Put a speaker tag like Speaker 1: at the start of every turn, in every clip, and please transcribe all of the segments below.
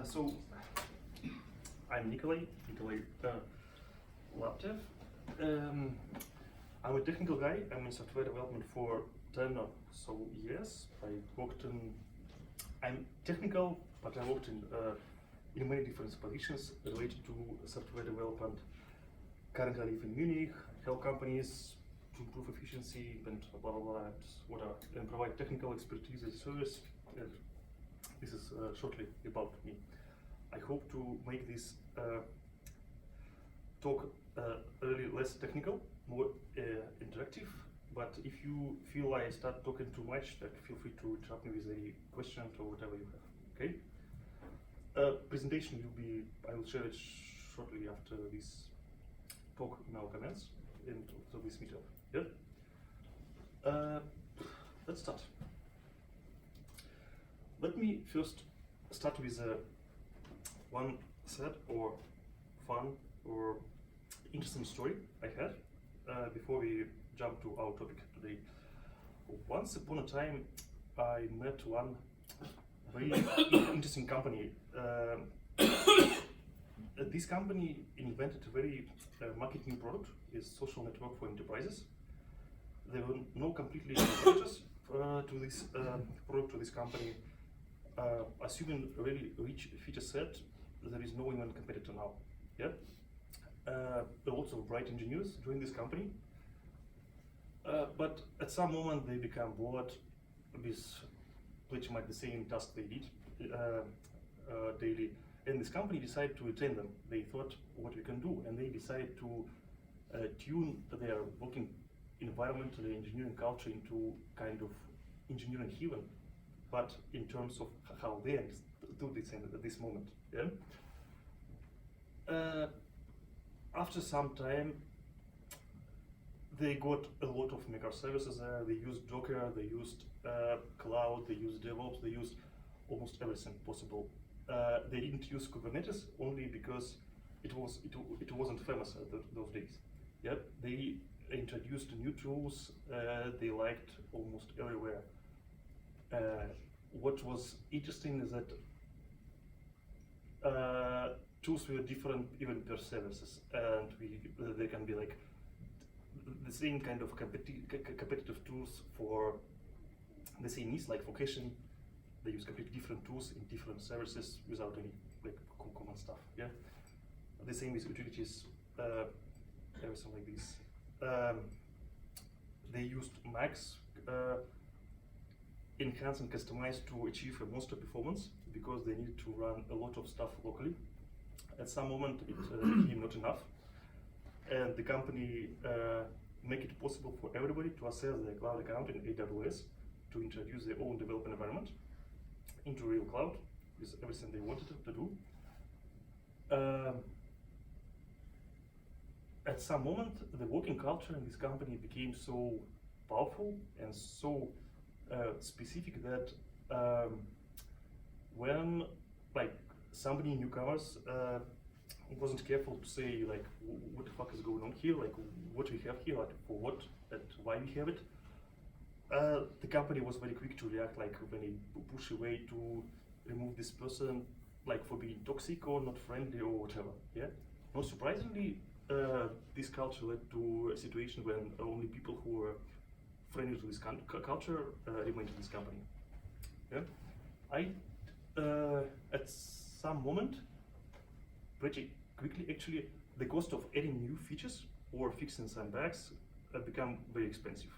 Speaker 1: So I'm Nikolai Laptev. I'm a technical guy. I'm in software development for 10 or so years. I'm technical, but I worked in many different positions related to software development. Currently I live in Munich, help companies to improve efficiency and blah blah blah, and whatever, and provide technical expertise as a service. This is shortly about me. I hope to make this talk really less technical, more interactive. But if you feel I start talking too much, feel free to interrupt me with a question or whatever you have. Okay. Presentation I will share it shortly after this talk in our comments and to this meetup. Yeah. Let's start. Let me first start with one sad or fun or interesting story I had before we jump to our topic today. Once upon a time, I met one very interesting company. This company invented a very marketing product, is social network for enterprises. There were no completely competitors to this product, to this company. Assuming a really rich feature set, there is no even competitor now. Yeah. Lots of bright engineers joined this company, but at some moment they become bored with pretty much the same task they did daily, and this company decided to retain them. They thought what we can do, and they decided to tune their working environment, the engineering culture, into kind of engineering heaven, but in terms of how they do this at this moment. Yeah. After some time, they got a lot of microservices there. They used Docker, they used cloud, they used DevOps, they used almost everything possible. They didn't use Kubernetes only because it wasn't famous at those days. Yeah. They introduced new tools. They liked almost everywhere. What was interesting is that tools were different even per services, and they can be like the same kind of competitive tools for the same needs. Like for caching, they use completely different tools in different services without any like common stuff. Yeah, the same with utilities, everything like this. They used Macs. Enhance and customize to achieve a monster performance because they need to run a lot of stuff locally. At some moment it became not enough, and the company make it possible for everybody to access their cloud account in AWS to introduce their own development environment into real cloud with everything they wanted to do. At some moment the working culture in this company became so powerful and so specific that when like somebody newcomers wasn't careful to say like what the fuck is going on here, like what we have here, like for what and why we have it, the company was very quick to react, like when they push away to remove this person, like for being toxic or not friendly or whatever. Yeah. Not surprisingly, this culture led to a situation when only people who were friendly to this culture remained in this company. Yeah. At some moment, pretty quickly actually, the cost of adding new features or fixing some bugs become very expensive.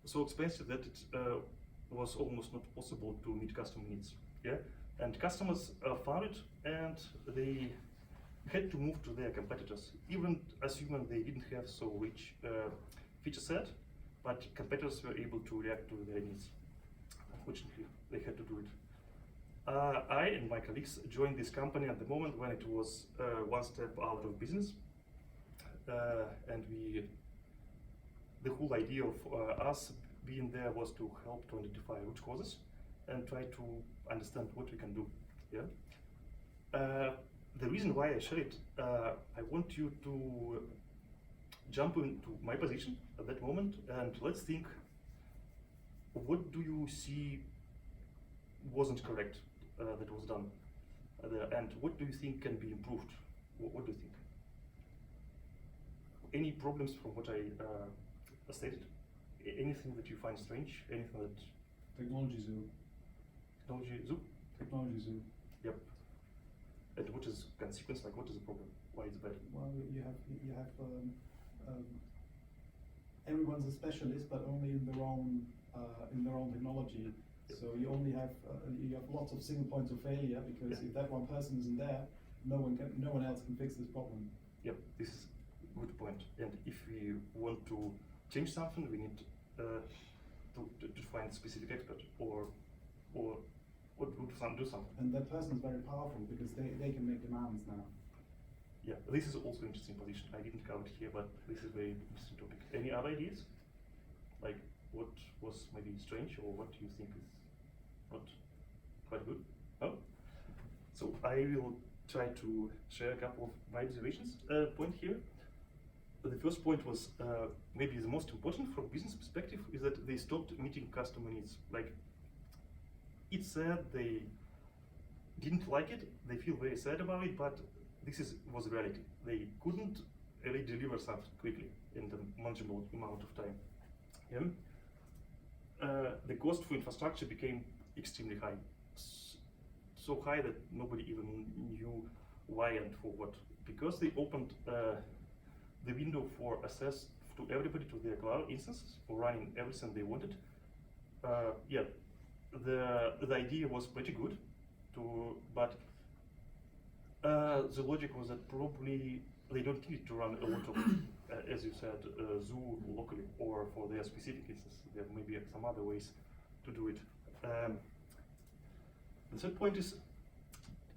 Speaker 1: So expensive that it was almost not possible to meet customer needs. Yeah. And customers found it, and they had to move to their competitors, even assuming they didn't have so rich feature set. But competitors were able to react to their needs. Unfortunately, they had to do it. I and my colleagues joined this company at the moment when it was one step out of business, and the whole idea of us being there was to help to identify root causes and try to understand what we can do. Yeah. The reason why I share it, I want you to jump into my position at that moment, and let's think, what do you see wasn't correct that was done? And what do you think can be improved? What do you think? Any problems from what I stated? Anything that you find strange? Anything that
Speaker 2: Technology zoo.
Speaker 1: technology zoo?
Speaker 2: Technology zoo.
Speaker 1: Yep. And what is consequence? Like, what is the problem? Why it's bad?
Speaker 2: Well, you have everyone's a specialist, but only in their own technology. So you only have lots of single points of failure, because if that one person isn't there, no one else can fix this problem.
Speaker 1: Yep, this is a good point. And if we want to change something, we need to find a specific expert or do something.
Speaker 2: And that person is very powerful, because they can make demands now.
Speaker 1: Yeah, this is also an interesting position. I didn't cover it here, but this is a very interesting topic. Any other ideas? Like, what was maybe strange, or what do you think is not quite good? No? So I will try to share a couple of my observations point here. The first point was maybe the most important from business perspective, is that they stopped meeting customer needs. Like, it's sad, they didn't like it, they feel very sad about it, but this was reality. They couldn't really deliver something quickly in the manageable amount of time. Yeah? The cost for infrastructure became extremely high. So high that nobody even knew why and for what. Because they opened the window for access to everybody to their cloud instances for running everything they wanted. Yeah, the idea was pretty good, but the logic was that probably they don't need to run a lot of, as you said, zoo locally or for their specific instance. There may be some other ways to do it. The third point is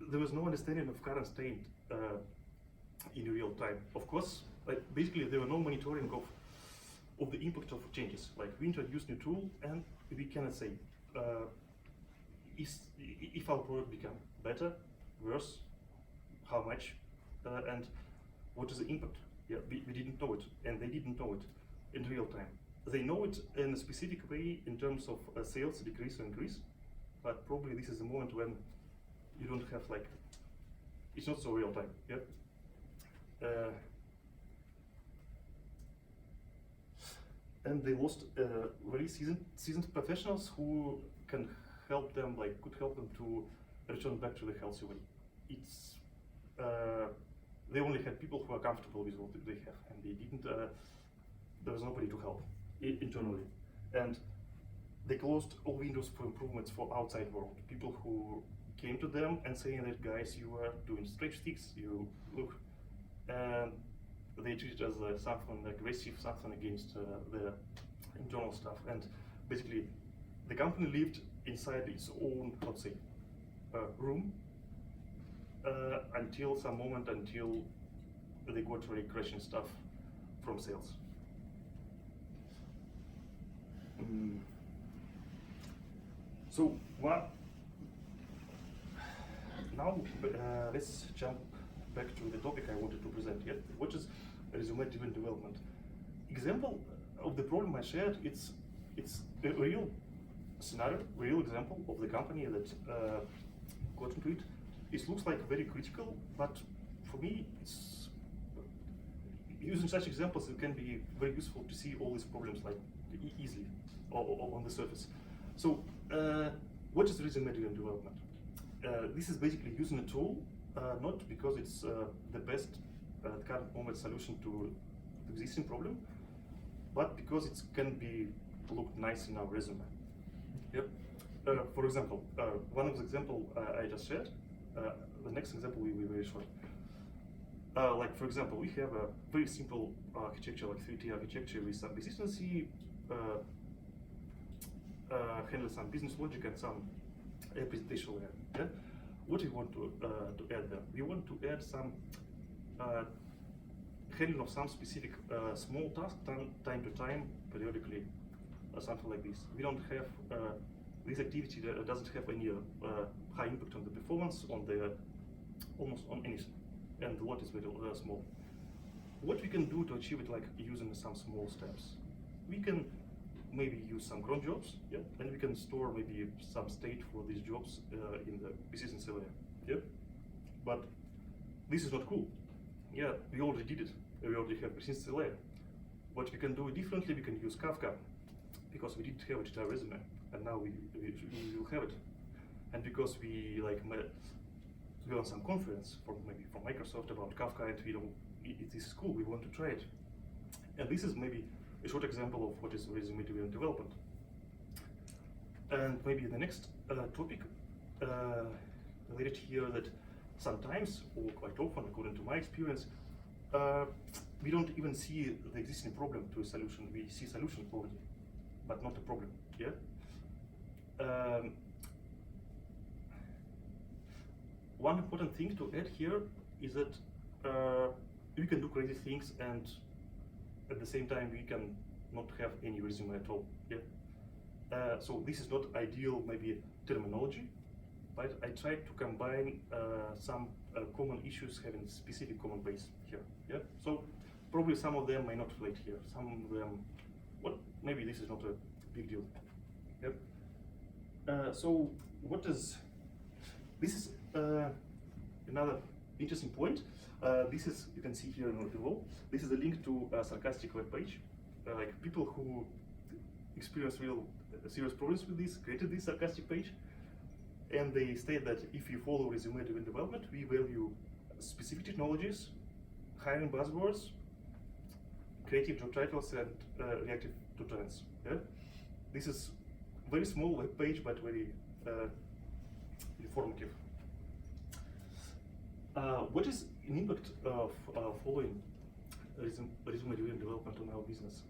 Speaker 1: there was no understanding of current state in real time. Of course, like basically there were no monitoring of the impact of changes. Like we introduced new tool and we cannot say if our product become better, worse, how much, and what is the impact. Yeah, we didn't know it, and they didn't know it in real time. They know it in a specific way in terms of sales decrease or increase, but probably this is the moment when you don't have like, it's not so real time. Yeah. And they lost very seasoned professionals who can help them, like could help them to return back to the healthy way. It's they only had people who are comfortable with what they have, and they didn't. There was nobody to help internally, and they closed all windows for improvements for outside world. People who came to them and saying that, guys, you are doing stretch sticks. You look, and they treat it as something aggressive, something against the internal stuff, and basically the company lived inside its own, let's say, room until some moment, until they got really crashing stuff from sales. So what? Now let's jump back to the topic I wanted to present yet, which is resume-driven development. Example of the problem I shared, it's a real scenario, real example of the company that got into it. It looks like very critical, but for me, it's using such examples, it can be very useful to see all these problems like easily or on the surface. So what is resume-driven development? This is basically using a tool, not because it's the best current moment solution to the existing problem, but because it can be look nice in our resume. Yep. For example, one of the example I just shared. The next example will be very short. Like for example, we have a very simple architecture, like 3-tier architecture with some consistency, handle some business logic and some presentation layer. Yeah? What we want to add there? We want to add some handling of some specific small task, time to time, periodically, something like this. We don't have this activity that doesn't have any high impact on the performance, on the almost on anything, and the lot is very small. What we can do to achieve it, like using some small steps, we can maybe use some cron jobs, yeah, and we can store maybe some state for these jobs in the business layer, yeah. but this is not cool. Yeah, we already did it. We already have consistency layer. What we can do differently, we can use Kafka, because we didn't have it in our resume, and now we will have it. And because we we on some conference maybe from Microsoft about Kafka, and this is cool, we want to try it. And this is maybe a short example of what is resume-driven development. And maybe the next topic related here, that sometimes, or quite often, according to my experience, we don't even see the existing problem to a solution. We see solution already, but not a problem. Yeah. One important thing to add here is that we can do crazy things, and at the same time we can not have any resume at all. Yeah. So this is not ideal, maybe terminology, but I tried to combine some common issues having specific common base here. Yeah. So probably some of them may not relate here. Some of them, maybe this is not a big deal. Yep. So what is this? Is another interesting point. This is, you can see here on the wall. This is a link to a sarcastic web page. Like people who experience real serious problems with this created this sarcastic page, and they state that if you follow resume-driven development, we value specific technologies, hiring buzzwords, creative job titles, and reactive to trends. Yeah? This is very small web page, but very informative. What is an impact of following resume-driven development on our business?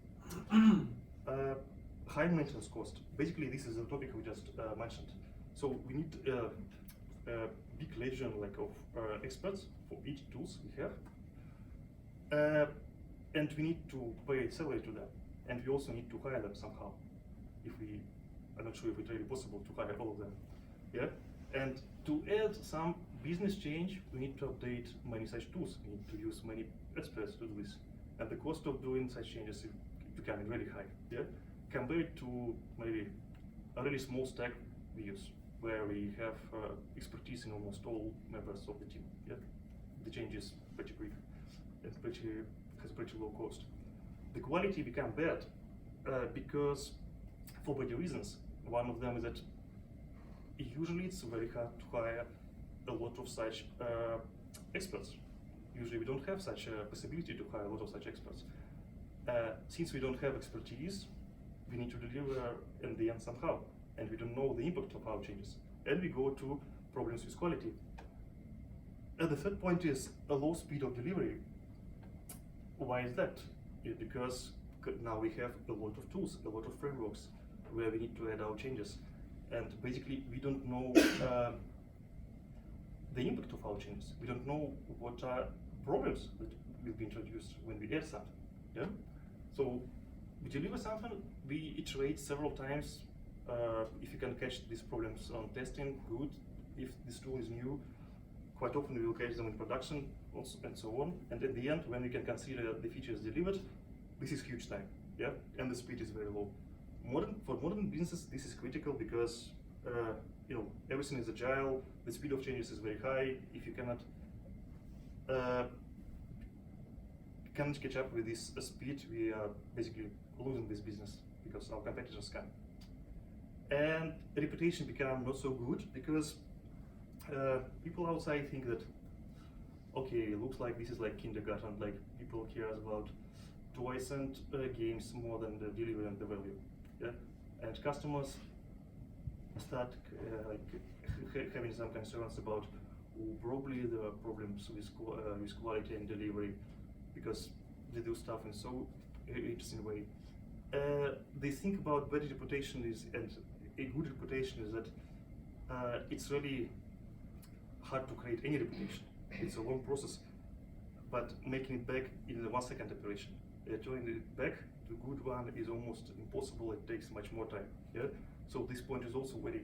Speaker 1: High maintenance cost. Basically, this is the topic we just mentioned. So we need a big legion of experts for each tools we have, and we need to pay salary to them, and we also need to hire them somehow. I'm not sure if it's really possible to hire all of them. Yeah, and to add some business change, we need to update many such tools. We need to use many experts to do this, and the cost of doing such changes is becoming really high. Yeah, compared to maybe a really small stack we use, where we have expertise in almost all members of the team. Yeah, the change is pretty quick and has pretty low cost. The quality become bad because for many reasons. One of them is that usually it's very hard to hire a lot of such experts. Usually we don't have such a possibility to hire a lot of such experts. Since we don't have expertise, we need to deliver in the end somehow, and we don't know the impact of our changes. And we go to problems with quality. And the third point is a low speed of delivery. Why is that? Because now we have a lot of tools, a lot of frameworks where we need to add our changes. And basically we don't know the impact of our changes. We don't know what are problems that will be introduced when we add something. Yeah? So we deliver something, we iterate several times. If you can catch these problems on testing, good. If this tool is new, quite often we will catch them in production also, and so on. And at the end, when we can consider the features delivered, this is huge time, yeah, and the speed is very low. For modern businesses, this is critical because everything is agile. The speed of changes is very high. If you cannot catch up with this speed, we are basically losing this business because our competitors can. And reputation become not so good because people outside think that, okay, it looks like this is like kindergarten, like people care about toys and games more than the delivery and the value. Yeah? And customers start having some concerns about probably there are problems with quality and delivery because they do stuff in so interesting way. They think about bad reputation and a good reputation is that it's really hard to create any reputation. It's a long process, but making it back in a 1 second operation. Turning it back to a good one is almost impossible. It takes much more time. Yeah. So this point is also very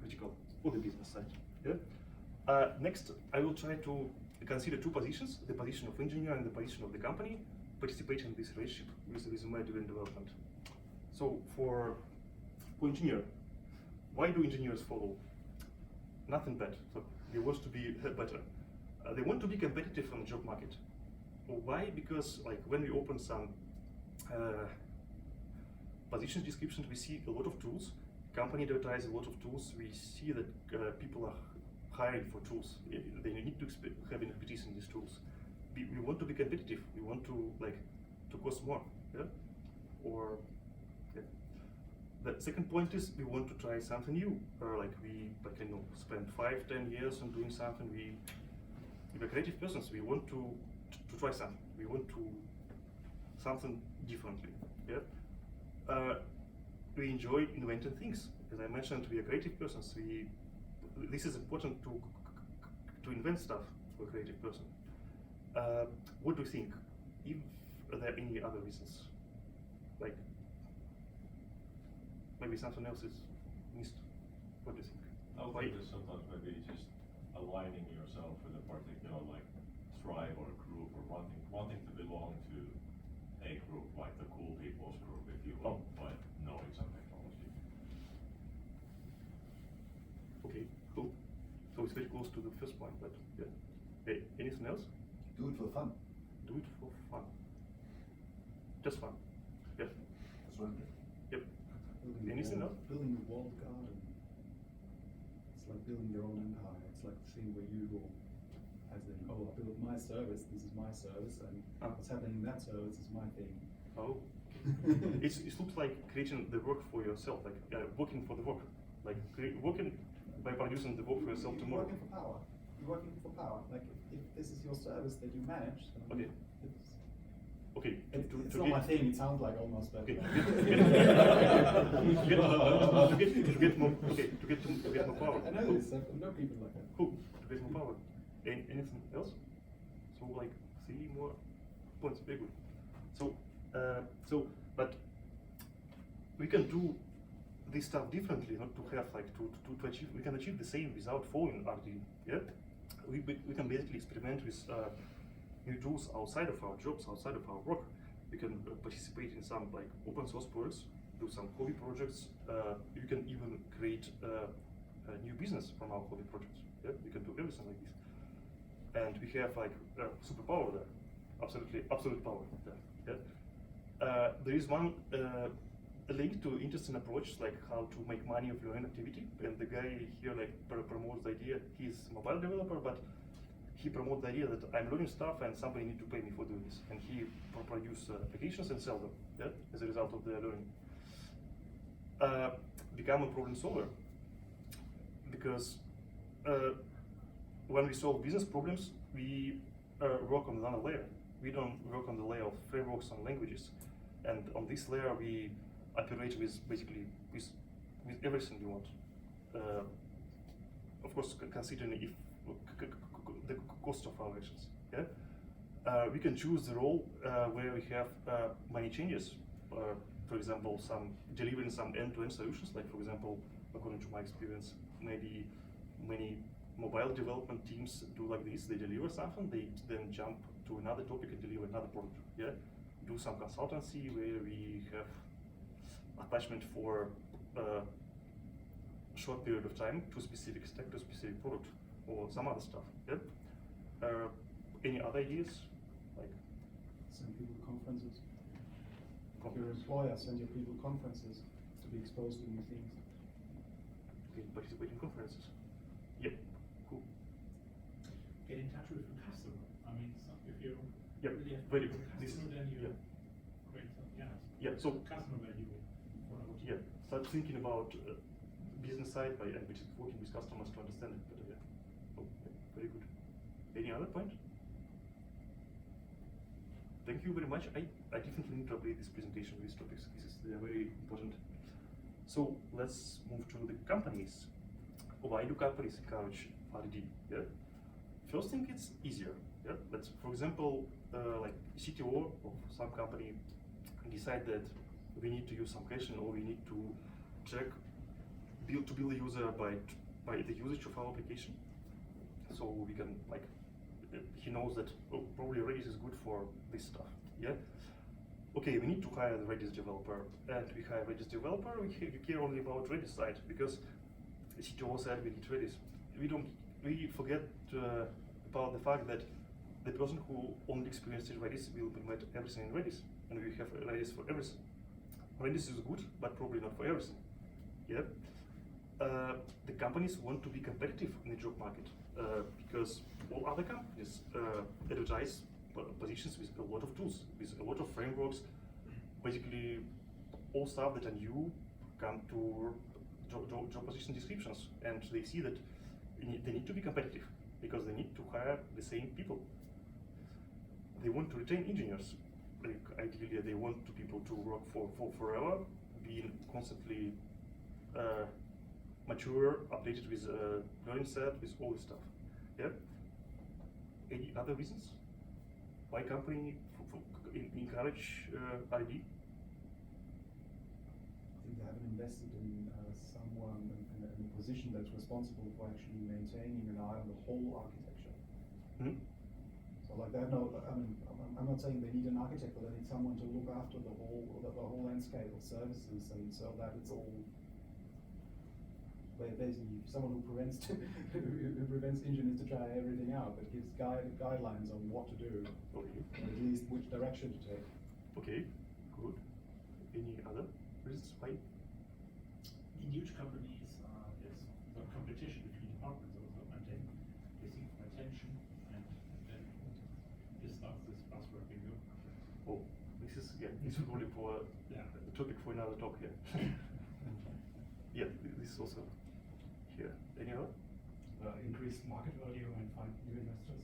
Speaker 1: critical for the business side. Yeah. Next, I will try to consider two positions: the position of engineer and the position of the company participating in this relationship with resume-driven development. So for engineer, why do engineers follow? Nothing bad. So they want to be better. They want to be competitive on the job market. Why? Because like when we open some position descriptions, we see a lot of tools. Company advertise a lot of tools. We see that people are hiring for tools. They need to have expertise in these tools. We want to be competitive. We want to to cost more. Yeah? Or yeah. The second point is we want to try something new. Like we spend 5-10 years on doing something. We're creative persons. We want to try something. We want to something differently. Yeah. We enjoy inventing things. As I mentioned, we are creative persons. This is important to invent stuff for a creative person. What do you think? If are there any other reasons? Like maybe something else is missed. What do you think?
Speaker 3: I would think that sometimes maybe just aligning yourself with a particular tribe or group, or wanting to belong to a group, like the cool people's group, if you will, by knowing some technology.
Speaker 1: Okay, cool. So it's very close to the first point, but yeah. Hey, anything else?
Speaker 4: Do it for fun.
Speaker 1: Do it for fun. Just fun. Yeah.
Speaker 4: That's right.
Speaker 1: Yep.
Speaker 2: Building
Speaker 1: Anything else?
Speaker 2: Building a walled garden. It's like building your own empire. It's like the thing where you go, as in, oh, I built my service, this is my service, and what's happening in that service is my thing.
Speaker 1: Oh. It looks like creating the work for yourself, like working for the work, like working by producing the work for yourself
Speaker 2: You're
Speaker 1: tomorrow.
Speaker 2: working for power. You're working for power. Like if this is your service that you manage, then
Speaker 1: Okay.
Speaker 2: it's,
Speaker 1: Okay.
Speaker 2: it's not my thing. It sounds like almost, but
Speaker 1: Okay. To get more. Okay. To get more power.
Speaker 2: I know this. I know people like that.
Speaker 1: Cool. To get more power. Anything else? So like 3 more points. Very good. But we can do this stuff differently, not to have to achieve. We can achieve the same without following RD. Yeah. We can basically experiment with new tools outside of our jobs, outside of our work. We can participate in some open source projects, do some hobby projects. You can even create a new business from our hobby projects. Yeah, we can do everything like this, and we have superpower there, absolute power there. Yeah, there is one a link to interesting approach, like how to make money of your own activity. And the guy here promotes the idea. He's a mobile developer, but he promotes the idea that I'm learning stuff and somebody need to pay me for doing this. And he produce applications and sell them. Yeah, as a result of their learning. Become a problem solver, because when we solve business problems, we work on another layer. We don't work on the layer of frameworks and languages, and on this layer we operate with basically with everything we want. Of course, considering if the cost of our actions. Yeah, we can choose the role where we have many changes. For example, delivering some end-to-end solutions. Like for example, according to my experience, maybe many mobile development teams do like this. They deliver something, they then jump to another topic and deliver another product. Yeah, do some consultancy where we have attachment for a short period of time to a specific stack, to a specific product, or some other stuff. Yeah. Any other ideas? Like
Speaker 2: Send people to conferences. Your employer send your people to conferences to be exposed to new things.
Speaker 1: Okay, participate in conferences. Yep. Cool.
Speaker 5: Get in touch with the customer. I mean, if you
Speaker 1: Yep.
Speaker 5: really have
Speaker 1: Very
Speaker 5: to
Speaker 1: good.
Speaker 5: the
Speaker 1: This
Speaker 5: customer, then you
Speaker 1: yeah.
Speaker 5: create some,
Speaker 1: Yeah. So
Speaker 5: customer value.
Speaker 1: yeah, start thinking about business side by which is working with customers to understand it better. Yeah. Oh, yeah. Very good. Any other point? Thank you very much. I definitely need to update this presentation with these topics. They are very important. So let's move to the companies. Why do companies encourage RD? Yeah. First thing, it's easier. Yeah. Let's, for example, like CTO of some company decide that we need to use some caching, or we need to check to build a user by the usage of our application. So we can he knows that probably Redis is good for this stuff. Yeah. Okay, we need to hire the Redis developer, and we hire Redis developer. We care only about Redis side because the CTO said we need Redis. We don't we forget about the fact that the person who only experienced Redis will implement everything in Redis, and we have Redis for everything. Redis is good, but probably not for everything. Yeah. The companies want to be competitive in the job market because all other companies advertise positions with a lot of tools, with a lot of frameworks. Basically, all stuff that are new come to job position descriptions, and they see that they need to be competitive because they need to hire the same people. They want to retain engineers. Like ideally, they want people to work for forever, being constantly mature, updated with learning set, with all this stuff. Yeah. Any other reasons why company encourage R&D?
Speaker 2: I think they haven't invested in someone in a position that's responsible for actually maintaining an eye on the whole architecture.
Speaker 1: Hmm?
Speaker 2: So like they have no, I mean, I'm not saying they need an architect, but they need someone to look after the whole landscape of services, and so that it's all basically someone who prevents who prevents engineers to try everything out, but gives guidelines on what to do,
Speaker 1: Okay.
Speaker 2: or at least which direction to take.
Speaker 1: Okay. Good. Any other reasons why?
Speaker 5: In huge companies, there's the competition between departments also, and then they seek for attention, and then this starts this buzzword bingo.
Speaker 1: Oh, this is probably for
Speaker 5: Yeah.
Speaker 1: a topic for another talk here. Yeah, this is also here. Any other?
Speaker 5: Increase market value and find new investors.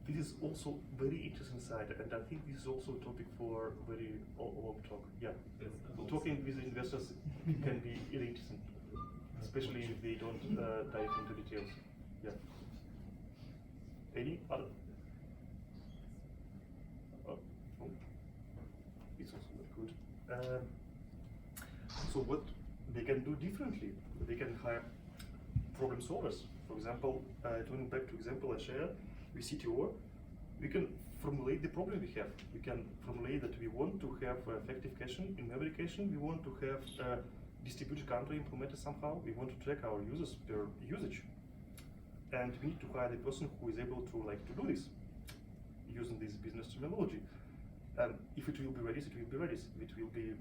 Speaker 1: This is also very interesting side, and I think this is also a topic for very long talk. Yeah, talking with investors can be really interesting, especially if they don't dive into details. Yeah. Any other? Oh, it's also very good. So what they can do differently? They can hire problem solvers. For example, turning back to example I shared with CTO, we can formulate the problem we have. We can formulate that we want to have effective caching in memory caching. We want to have distributed counter implemented somehow. We want to track our users per usage, and we need to hire the person who is able to do this using this business terminology. If it will be Redis, it will be Redis. If it will be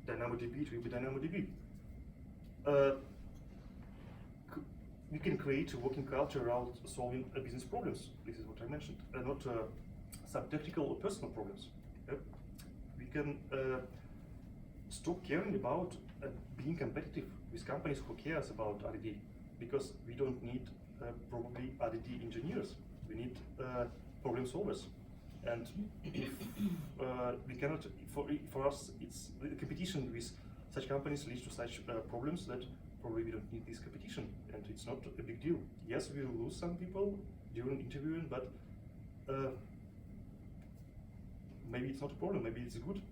Speaker 1: DynamoDB, it will be DynamoDB. We can create a working culture around solving business problems. This is what I mentioned, not some technical or personal problems. Yep. We can stop caring about being competitive with companies who cares about R&D, because we don't need probably R&D engineers. We need problem solvers. And if we cannot, for us, it's the competition with such companies leads to such problems that probably we don't need this competition, and it's not a big deal. Yes, we will lose some people during interviewing, but maybe it's not a problem, maybe it's good.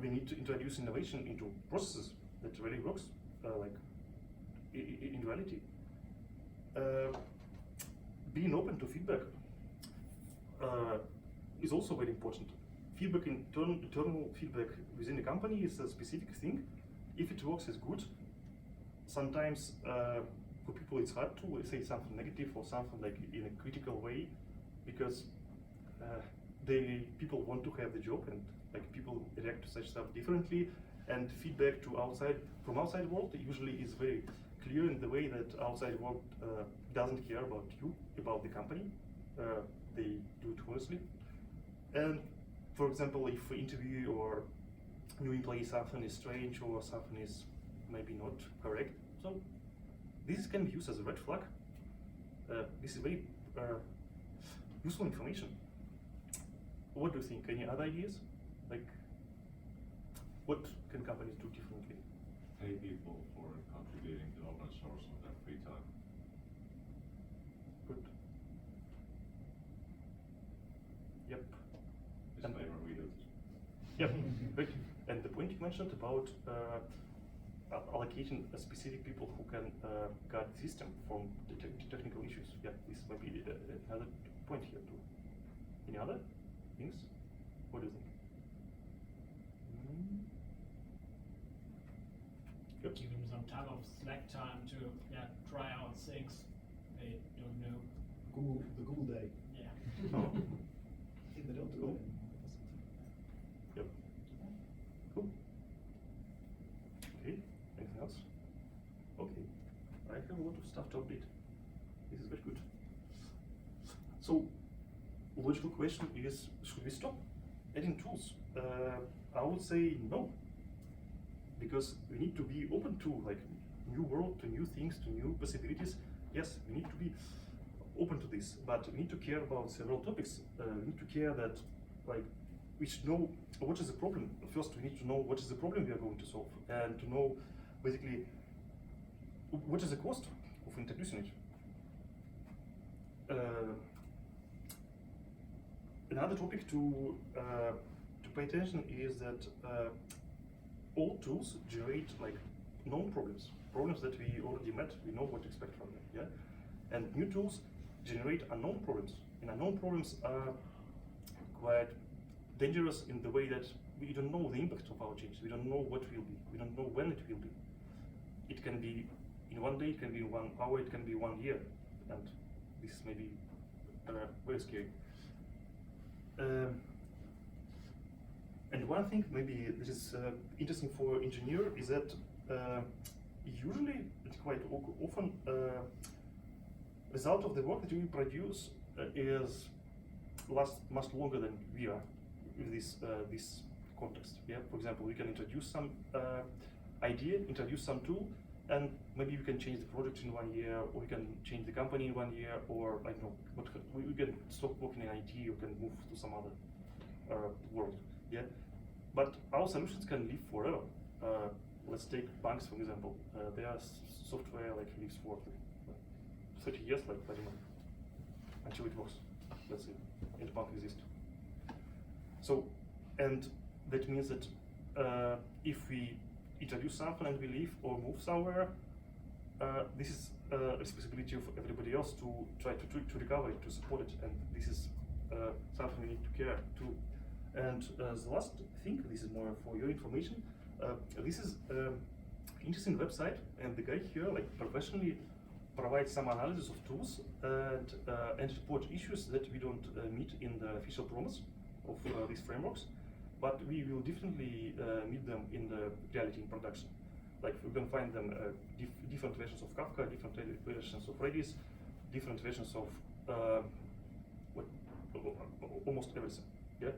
Speaker 1: We need to introduce innovation into processes that really works, in reality. Being open to feedback is also very important. Feedback, internal feedback within the company is a specific thing. If it works, it's good. Sometimes for people it's hard to say something negative or something in a critical way, because people want to have the job, and people react to such stuff differently. And feedback from outside world usually is very clear in the way that outside world doesn't care about you, about the company. They do it honestly. And for example, if interview or new employee something is strange or something is maybe not correct, so this can be used as a red flag. This is very useful information. What do you think? Any other ideas? What can companies do differently?
Speaker 3: Pay people for contributing to open source on their free time.
Speaker 1: Good. Yep.
Speaker 3: Disclaimer, we do.
Speaker 1: Yep, great. And the point you mentioned about allocating specific people who can guard the system from the technical issues. Yeah, this might be another point here too. Any other things? What do you think? Yep.
Speaker 5: Give them some time of slack time to try out things they don't know.
Speaker 2: The Google Day.
Speaker 5: Yeah.
Speaker 1: Oh.
Speaker 2: I think they don't do
Speaker 1: Cool.
Speaker 2: it.
Speaker 1: Yep. Cool. Okay. Anything else? Okay. I have a lot of stuff to update. This is very good. So, logical question is: should we stop adding tools? I would say no, because we need to be open to like new world, to new things, to new possibilities. Yes, we need to be open to this, but we need to care about several topics. We need to care that like we should know what is the problem. First, we need to know what is the problem we are going to solve, and to know basically what is the cost of introducing it. Another topic to pay attention is that all tools generate like known problems that we already met. We know what to expect from them. Yeah, and new tools generate unknown problems, and unknown problems are quite dangerous in the way that we don't know the impact of our change. We don't know what will be. We don't know when it will be. It can be in 1 day, it can be in 1 hour, it can be 1 year, and this is maybe very scary. And one thing maybe that is interesting for engineer is that usually it's quite often result of the work that we produce is lasts much longer than we are in this context. Yeah, for example, we can introduce some idea, introduce some tool, and maybe we can change the project in 1 year, or we can change the company in 1 year, or I don't know, we can stop working in IT, or can move to some other world. Yeah, but our solutions can live forever. Let's take banks for example. Their software like lives for 30 years, like I don't know, until it works. Let's say, and the bank exists. So, and that means that if we introduce something and we leave or move somewhere, this is responsibility of everybody else to try to recover it, to support it, and this is something we need to care too. And the last thing, this is more for your information. This is interesting website, and the guy here like professionally provides some analysis of tools and report issues that we don't meet in the official promise of these frameworks, but we will definitely meet them in the reality in production. Like we can find them different versions of Kafka, different versions of Redis, different versions of almost everything. Yeah,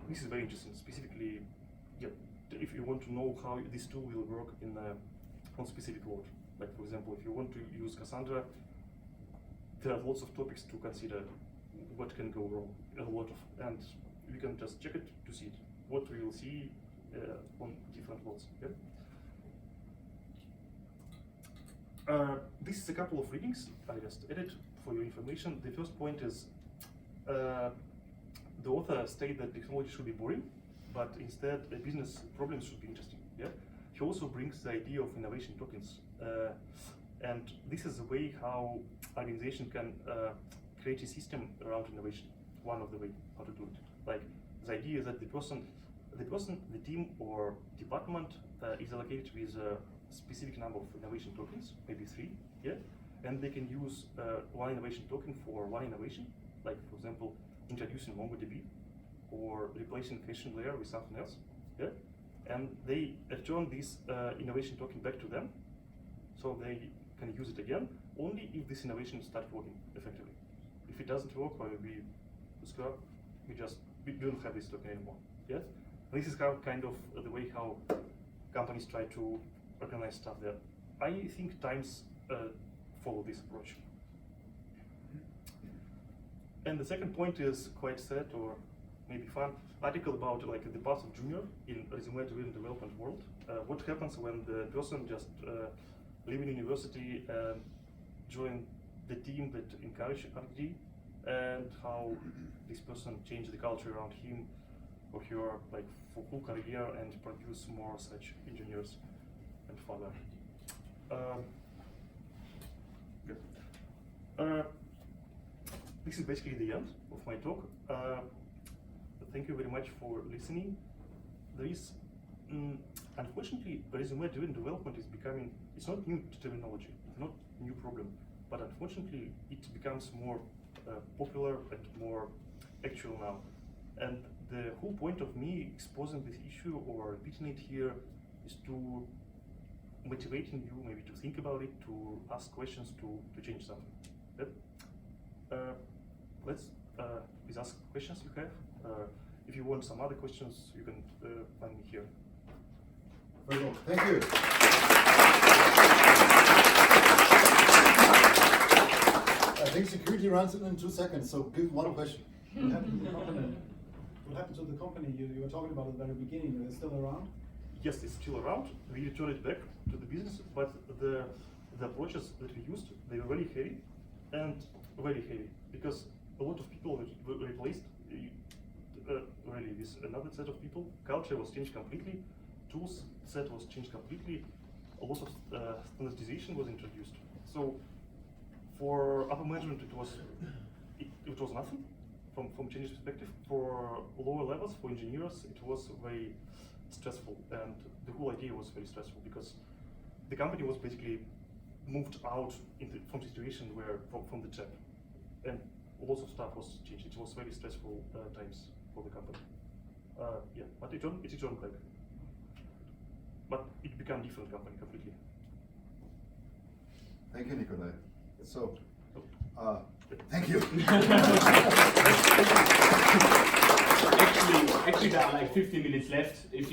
Speaker 1: this is very interesting. Specifically, yeah, if you want to know how this tool will work in on specific load. Like for example, if you want to use Cassandra, there are lots of topics to consider. What can go wrong? A lot of, and we can just check it to see it. What we will see on different loads. Yeah. This is a couple of readings I just added for your information. The first point is the author stated that technology should be boring, but instead business problems should be interesting. Yeah. He also brings the idea of innovation tokens, and this is the way how organization can create a system around innovation. One of the way how to do it. Like the idea is that the team or department is allocated with a specific number of innovation tokens, maybe 3, yeah, and they can use one innovation token for one innovation, like for example, introducing MongoDB or replacing caching layer with something else, yeah, and they return this innovation token back to them, so they can use it again only if this innovation starts working effectively. If it doesn't work, or we scrap, we don't have this token anymore. Yeah, this is how kind of the way how companies try to organize stuff there. I think times follow this approach. And the second point is quite sad or maybe fun article about like the path of junior in resume-driven development world. What happens when the person just leaving university and join the team that encourage R&D, and how this person changed the culture around him or her like for whole career and produce more such engineers and further. This is basically the end of my talk. Thank you very much for listening. There is Unfortunately, resume-driven development is becoming, it's not new terminology, it's not new problem, but unfortunately it becomes more popular and more actual now. And the whole point of me exposing this issue or repeating it here is to motivating you maybe to think about it, to ask questions, to change something. Yep. Let's please ask questions you have. If you want some other questions, you can find me here.
Speaker 4: Very good. Thank you. I think security runs in 2 seconds, so give one question.
Speaker 2: What happened to the company? What happened to the company you were talking about at the very beginning? Are they still around?
Speaker 1: Yes, it's still around. We returned it back to the business, but the approaches that we used, they were very heavy and very heavy because a lot of people were replaced really with another set of people. Culture was changed completely. Tools set was changed completely. A lot of standardization was introduced. So for upper management, it was nothing from change perspective. For lower levels, for engineers, it was very stressful, and the whole idea was very stressful because the company was basically moved out from the situation where from the top, and lots of stuff was changed. It was very stressful times for the company. Yeah, but it returned back. But it became different company completely.
Speaker 4: Thank you, Nikolai. So, thank you.
Speaker 6: Actually, there are like 50 minutes left. If you